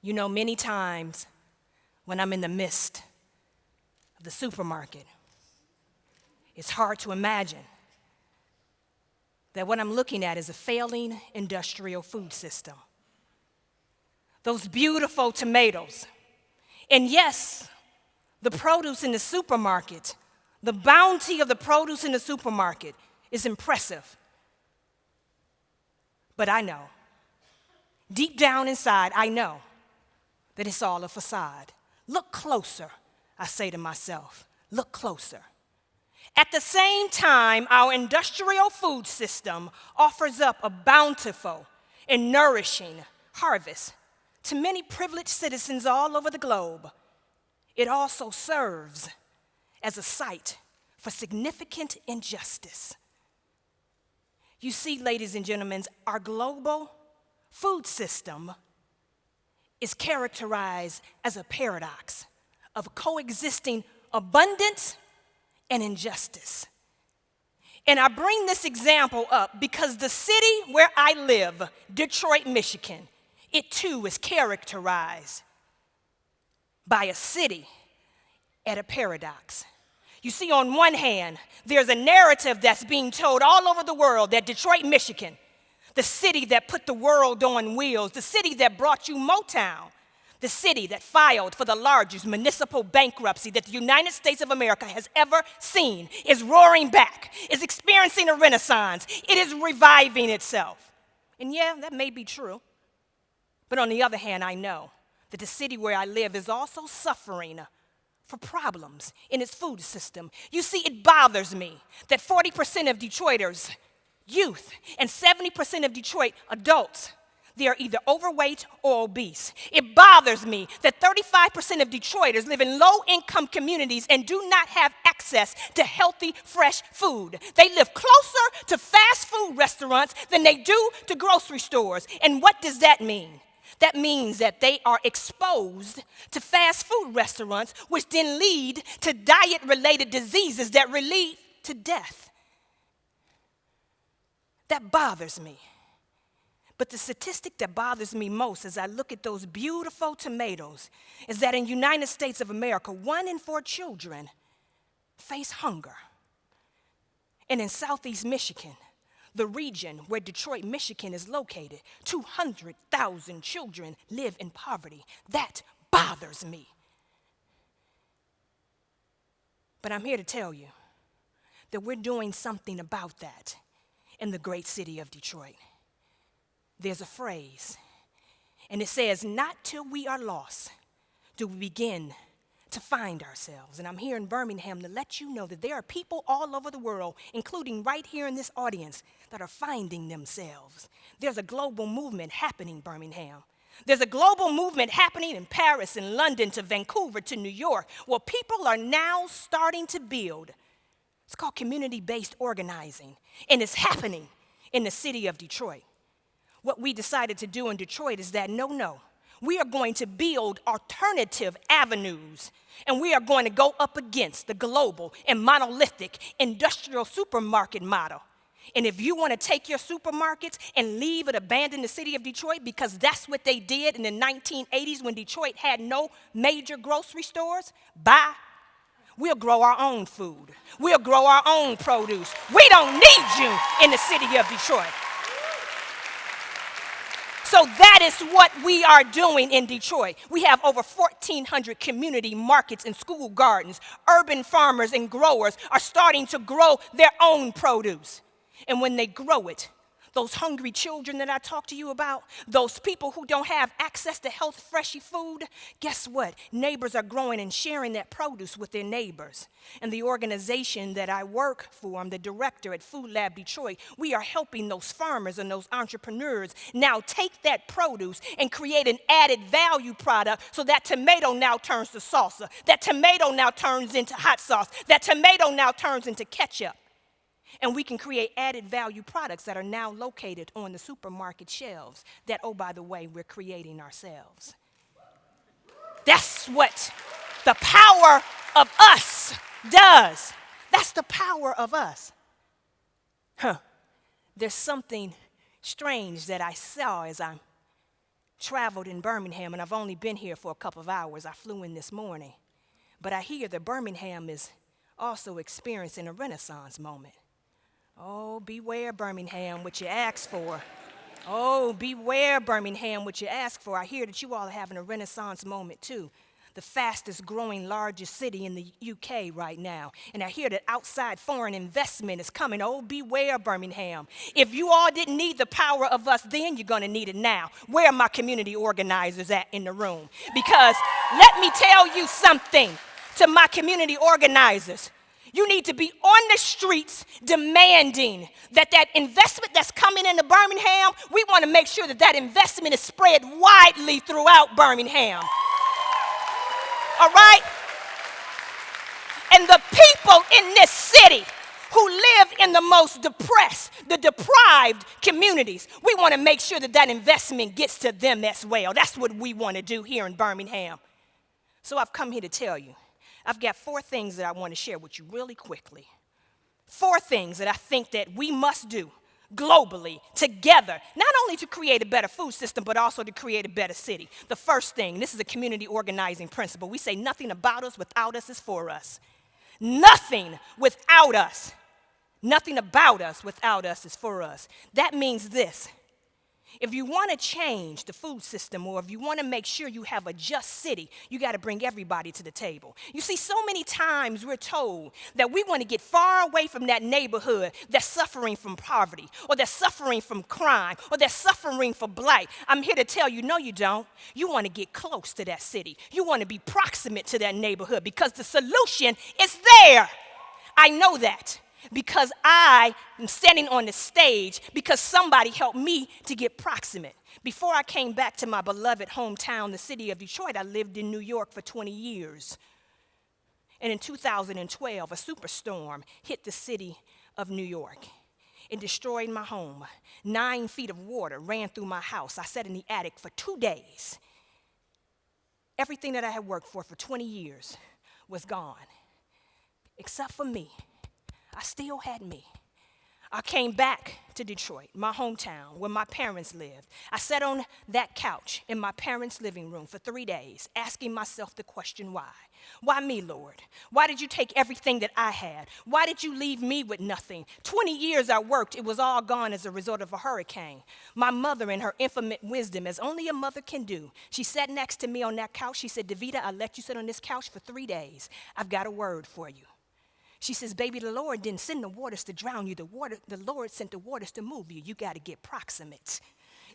You know, many times when I'm in the midst of the supermarket, it's hard to imagine that what I'm looking at is a failing industrial food system. Those beautiful tomatoes, and yes, the produce in the supermarket, the bounty of the produce in the supermarket is impressive. But I know, deep down inside, I know that it's all a facade. Look closer, I say to myself, look closer. At the same time, our industrial food system offers up a bountiful and nourishing harvest to many privileged citizens all over the globe. It also serves as a site for significant injustice. You see, ladies and gentlemen, our global food system is characterized as a paradox of coexisting abundance and injustice. And I bring this example up because the city where I live, Detroit, Michigan, it too is characterized by a city at a paradox. You see, on one hand, there's a narrative that's being told all over the world that Detroit, Michigan, the city that put the world on wheels, the city that brought you Motown, the city that filed for the largest municipal bankruptcy that the United States of America has ever seen, is roaring back, is experiencing a renaissance. It is reviving itself. And yeah, that may be true. But on the other hand, I know that the city where I live is also suffering for problems in its food system. You see, it bothers me that 40% of Detroiters, youth, and 70% of Detroit adults, they are either overweight or obese. It bothers me that 35% of Detroiters live in low-income communities and do not have access to healthy, fresh food. They live closer to fast food restaurants than they do to grocery stores. And what does that mean? That means that they are exposed to fast food restaurants, which then lead to diet-related diseases that lead to death. That bothers me. But the statistic that bothers me most as I look at those beautiful tomatoes is that in the United States of America, 1 in 4 children face hunger. And in Southeast Michigan, the region where Detroit, Michigan is located, 200,000 children live in poverty. That bothers me. But I'm here to tell you that we're doing something about that in the great city of Detroit. There's a phrase, and it says, "Not till we are lost do we begin to find ourselves." And I'm here in Birmingham to let you know that there are people all over the world, including right here in this audience, that are finding themselves. There's a global movement happening, Birmingham. There's a global movement happening in Paris and London to Vancouver to New York, where people are now starting to build. It's called community-based organizing, and it's happening in the city of Detroit. What we decided to do in Detroit is that, no, we are going to build alternative avenues, and we are going to go up against the global and monolithic industrial supermarket model. And if you want to take your supermarkets and leave it, abandon the city of Detroit, because that's what they did in the 1980s when Detroit had no major grocery stores, bye. We'll grow our own food. We'll grow our own produce. We don't need you in the city of Detroit. So that is what we are doing in Detroit. We have over 1,400 community markets and school gardens. Urban farmers and growers are starting to grow their own produce. And when they grow it, those hungry children that I talked to you about, those people who don't have access to health, freshy food, guess what? Neighbors are growing and sharing that produce with their neighbors. And the organization that I work for, I'm the director at FoodLab Detroit, we are helping those farmers and those entrepreneurs now take that produce and create an added value product so that tomato now turns to salsa, that tomato now turns into hot sauce, that tomato now turns into ketchup. And we can create added value products that are now located on the supermarket shelves that, oh, by the way, we're creating ourselves. That's what the power of us does. That's the power of us. There's something strange that I saw as I'm traveled in Birmingham, and I've only been here for a couple of hours. I flew in this morning. But I hear that Birmingham is also experiencing a renaissance moment. Oh, beware, Birmingham, what you ask for. Oh, beware, Birmingham, what you ask for. I hear that you all are having a renaissance moment, too. The fastest growing, largest city in the UK right now. And I hear that outside foreign investment is coming. Oh, beware, Birmingham. If you all didn't need the power of us then, you're going to need it now. Where are my community organizers at in the room? Because let me tell you something to my community organizers. You need to be on the streets demanding that investment that's coming into Birmingham, we want to make sure that investment is spread widely throughout Birmingham. All right? And the people in this city who live in the most depressed, the deprived communities, we want to make sure that investment gets to them as well. That's what we want to do here in Birmingham. So I've come here to tell you, I've got 4 things that I want to share with you really quickly. 4 things that I think that we must do globally, together, not only to create a better food system, but also to create a better city. The first thing, this is a community organizing principle. We say nothing about us without us is for us. Nothing without us. Nothing about us without us is for us. That means this. If you want to change the food system, or if you want to make sure you have a just city, you got to bring everybody to the table. You see, so many times we're told that we want to get far away from that neighborhood that's suffering from poverty, or that's suffering from crime, or that's suffering from blight. I'm here to tell you, no, you don't. You want to get close to that city. You want to be proximate to that neighborhood because the solution is there. I know that. Because I am standing on the stage because somebody helped me to get proximate. Before I came back to my beloved hometown, the city of Detroit, I lived in New York for 20 years. And in 2012, a superstorm hit the city of New York. It destroyed my home. 9 feet of water ran through my house. I sat in the attic for 2 days. Everything that I had worked for 20 years was gone, except for me. I still had me. I came back to Detroit, my hometown, where my parents lived. I sat on that couch in my parents' living room for 3 days, asking myself the question, why? Why me, Lord? Why did you take everything that I had? Why did you leave me with nothing? 20 years I worked, it was all gone as a result of a hurricane. My mother, in her infinite wisdom, as only a mother can do, she sat next to me on that couch. She said, Devita, I let you sit on this couch for 3 days. I've got a word for you. She says, baby, the Lord didn't send the waters to drown you. The Lord sent the waters to move you. You got to get proximate.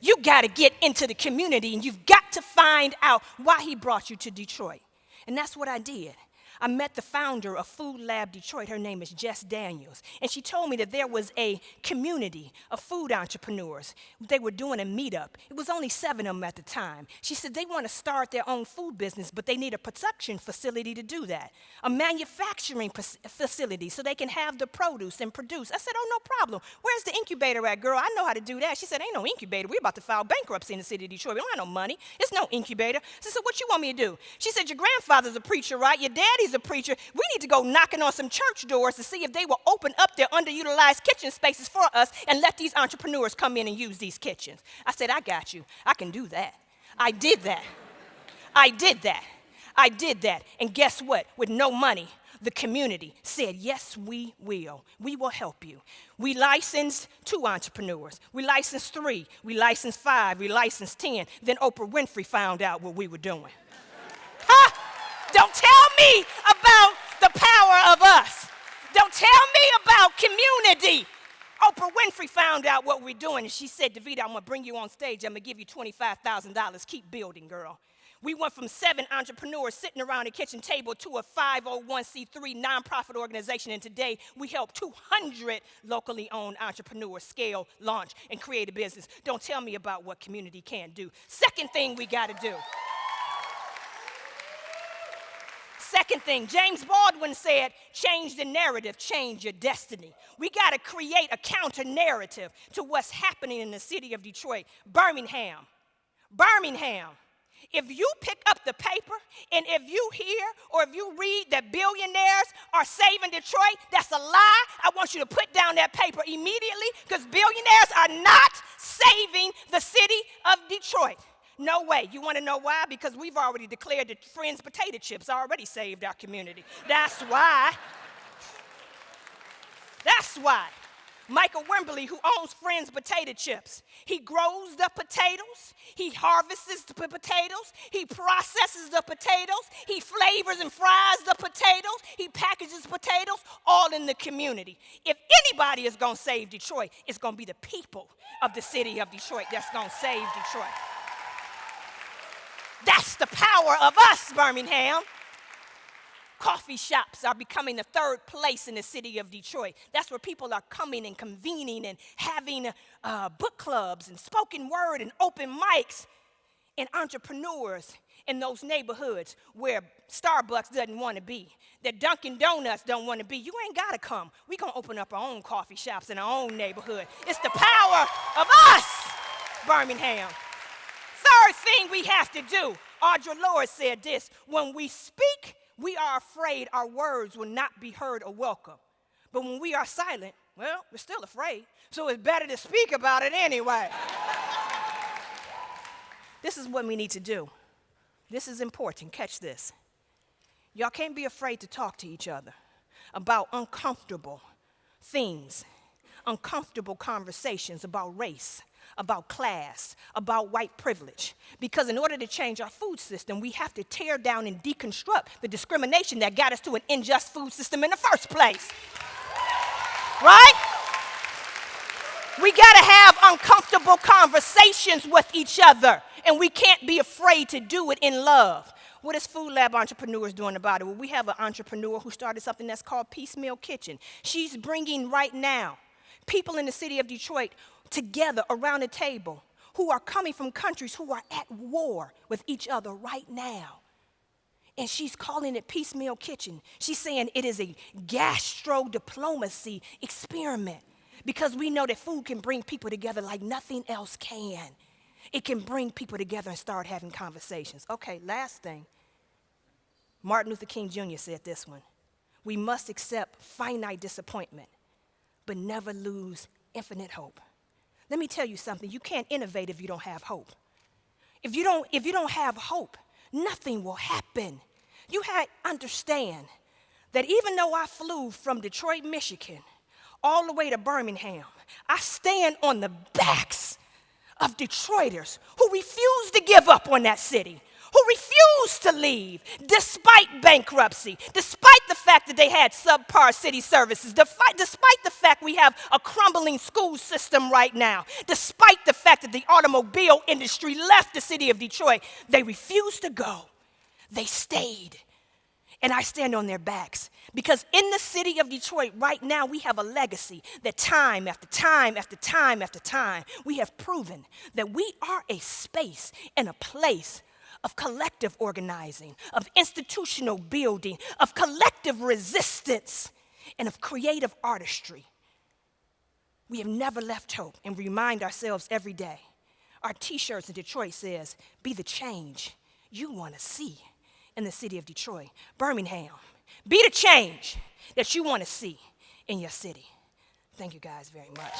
You got to get into the community, and you've got to find out why he brought you to Detroit. And that's what I did. I met the founder of FoodLab Detroit. Her name is Jess Daniels. And she told me that there was a community of food entrepreneurs. They were doing a meetup. It was only 7 of them at the time. She said they want to start their own food business, but they need a production facility to do that, a manufacturing facility so they can have the produce and produce. I said, oh, no problem. Where's the incubator at, girl? I know how to do that. She said, ain't no incubator. We're about to file bankruptcy in the city of Detroit. We don't have no money. There's no incubator. I said, so what you want me to do? She said, your grandfather's a preacher, right? Your daddy's a preacher. We need to go knocking on some church doors to see if they will open up their underutilized kitchen spaces for us and let these entrepreneurs come in and use these kitchens. I said, I got you. I can do that. I did that. I did that. I did that. And guess what? With no money, the community said, yes, we will. We will help you. We licensed 2 entrepreneurs. We licensed 3. We licensed 5. We licensed 10. Then Oprah Winfrey found out what we were doing. Ha! Don't tell me about the power of us. Don't tell me about community. Oprah Winfrey found out what we're doing, and she said, Devita, I'm going to bring you on stage. I'm going to give you $25,000. Keep building, girl. We went from 7 entrepreneurs sitting around a kitchen table to a 501c3 nonprofit organization, and today we help 200 locally owned entrepreneurs scale, launch, and create a business. Don't tell me about what community can't do. Second thing we got to do. Second thing, James Baldwin said, change the narrative, change your destiny. We got to create a counter narrative to what's happening in the city of Detroit. Birmingham. If you pick up the paper and if you hear or if you read that billionaires are saving Detroit, that's a lie. I want you to put down that paper immediately because billionaires are not saving the city of Detroit. No way. You want to know why? Because we've already declared that Friends potato chips already saved our community. That's why. That's why. Michael Wimberly, who owns Friends Potato Chips, he grows the potatoes, he harvests the potatoes, he processes the potatoes, he flavors and fries the potatoes, he packages potatoes, all in the community. If anybody is going to save Detroit, it's going to be the people of the city of Detroit that's going to save Detroit. That's the power of us, Birmingham. Coffee shops are becoming the third place in the city of Detroit. That's where people are coming and convening and having book clubs and spoken word and open mics, and entrepreneurs in those neighborhoods where Starbucks doesn't want to be, that Dunkin' Donuts don't want to be. You ain't got to come. We're going to open up our own coffee shops in our own neighborhood. It's the power of us, Birmingham. Third thing we have to do, Audre Lorde said this: when we speak, we are afraid our words will not be heard or welcome. But when we are silent, well, we're still afraid. So it's better to speak about it anyway. This is what we need to do. This is important. Catch this. Y'all can't be afraid to talk to each other about uncomfortable things, uncomfortable conversations about race, about class, about white privilege. Because in order to change our food system, we have to tear down and deconstruct the discrimination that got us to an unjust food system in the first place. Right? We got to have uncomfortable conversations with each other, and we can't be afraid to do it in love. What is FoodLab Entrepreneurs doing about it? Well, we have an entrepreneur who started something that's called Piecemeal Kitchen. She's bringing right now people in the city of Detroit together around a table who are coming from countries who are at war with each other right now. And she's calling it Piecemeal Kitchen. She's saying it is a gastro-diplomacy experiment, because we know that food can bring people together like nothing else can. It can bring people together and start having conversations. Okay, last thing. Martin Luther King Jr. said this one: we must accept finite disappointment, but never lose infinite hope. Let me tell you something. You can't innovate if you don't have hope. If you don't have hope, nothing will happen. You understand that even though I flew from Detroit, Michigan, all the way to Birmingham, I stand on the backs of Detroiters who refuse to give up on that city, who refuse to leave despite bankruptcy, despite the fact that they had subpar city services, despite the fact we have a crumbling school system right now, despite the fact that the automobile industry left the city of Detroit. They refused to go. They stayed. And I stand on their backs, because in the city of Detroit right now, we have a legacy that time after time after time after time, we have proven that we are a space and a place of collective organizing, of institutional building, of collective resistance, and of creative artistry. We have never left hope, and remind ourselves every day. Our t-shirts in Detroit says, be the change you want to see in the city of Detroit. Birmingham, be the change that you want to see in your city. Thank you guys very much.